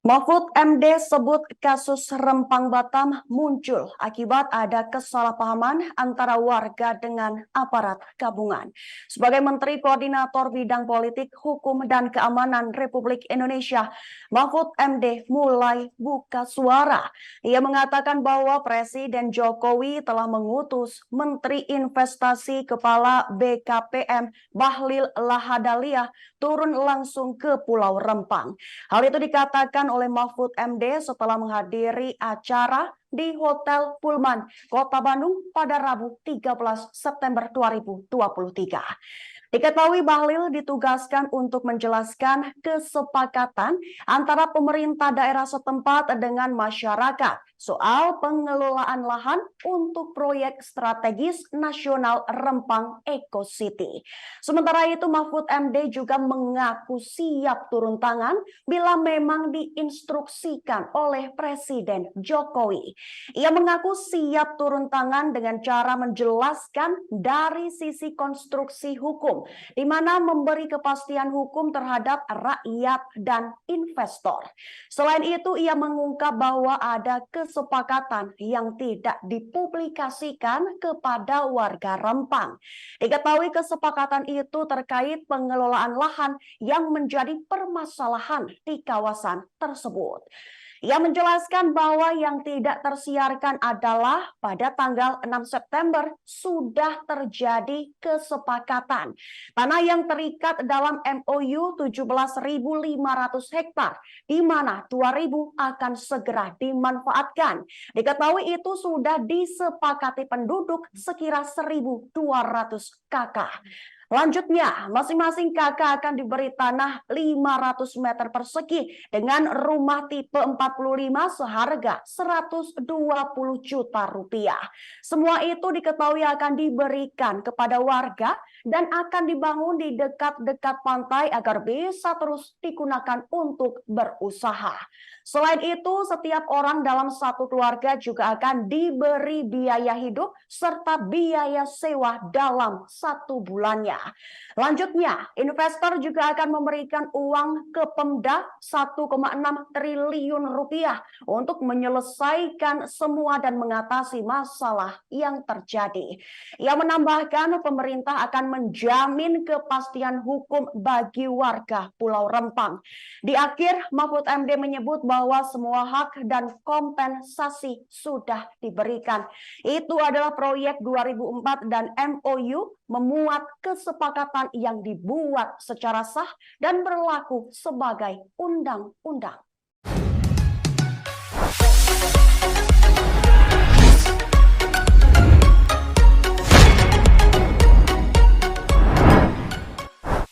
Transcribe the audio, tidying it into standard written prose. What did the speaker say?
Mahfud MD sebut kasus Rempang Batam muncul akibat ada kesalahpahaman antara warga dengan aparat gabungan. Sebagai Menteri Koordinator Bidang Politik, Hukum, dan Keamanan Republik Indonesia, Mahfud MD mulai buka suara. Ia mengatakan bahwa Presiden Jokowi telah mengutus Menteri Investasi Kepala BKPM Bahlil Lahadalia turun langsung ke Pulau Rempang. Hal itu dikatakan oleh Mahfud MD setelah menghadiri acara di Hotel Pullman, Kota Bandung pada Rabu 13 September 2023. Diketahui Bahlil ditugaskan untuk menjelaskan kesepakatan antara pemerintah daerah setempat dengan masyarakat soal pengelolaan lahan untuk proyek strategis nasional Rempang Eco City. Sementara itu Mahfud MD juga mengaku siap turun tangan bila memang diinstruksikan oleh Presiden Jokowi. Ia mengaku siap turun tangan dengan cara menjelaskan dari sisi konstruksi hukum, di mana memberi kepastian hukum terhadap rakyat dan investor. Selain itu, ia mengungkap bahwa ada kesepakatan yang tidak dipublikasikan kepada warga Rempang. Diketahui kesepakatan itu terkait pengelolaan lahan yang menjadi permasalahan di kawasan tersebut. Ia menjelaskan bahwa yang tidak tersiarkan adalah pada tanggal 6 September sudah terjadi kesepakatan. Tanah yang terikat dalam MOU 17.500 hektar, di mana 2.000 akan segera dimanfaatkan. Diketahui itu sudah disepakati penduduk sekira 1.200 kakak. Lanjutnya, masing-masing kakak akan diberi tanah 500 meter persegi dengan rumah tipe 45 seharga 120 juta rupiah. Semua itu diketahui akan diberikan kepada warga dan akan dibangun di dekat-dekat pantai agar bisa terus digunakan untuk berusaha. Selain itu, setiap orang dalam satu keluarga juga akan diberi biaya hidup serta biaya sewa dalam 1 bulannya. Lanjutnya, investor juga akan memberikan uang ke Pemda 1,6 triliun rupiah untuk menyelesaikan semua dan mengatasi masalah yang terjadi. Ia menambahkan pemerintah akan menjamin kepastian hukum bagi warga Pulau Rempang. Di akhir, Mahfud MD menyebut bahwa semua hak dan kompensasi sudah diberikan. Itu adalah proyek 2004 dan MOU memuat kesepakatan yang dibuat secara sah dan berlaku sebagai undang-undang.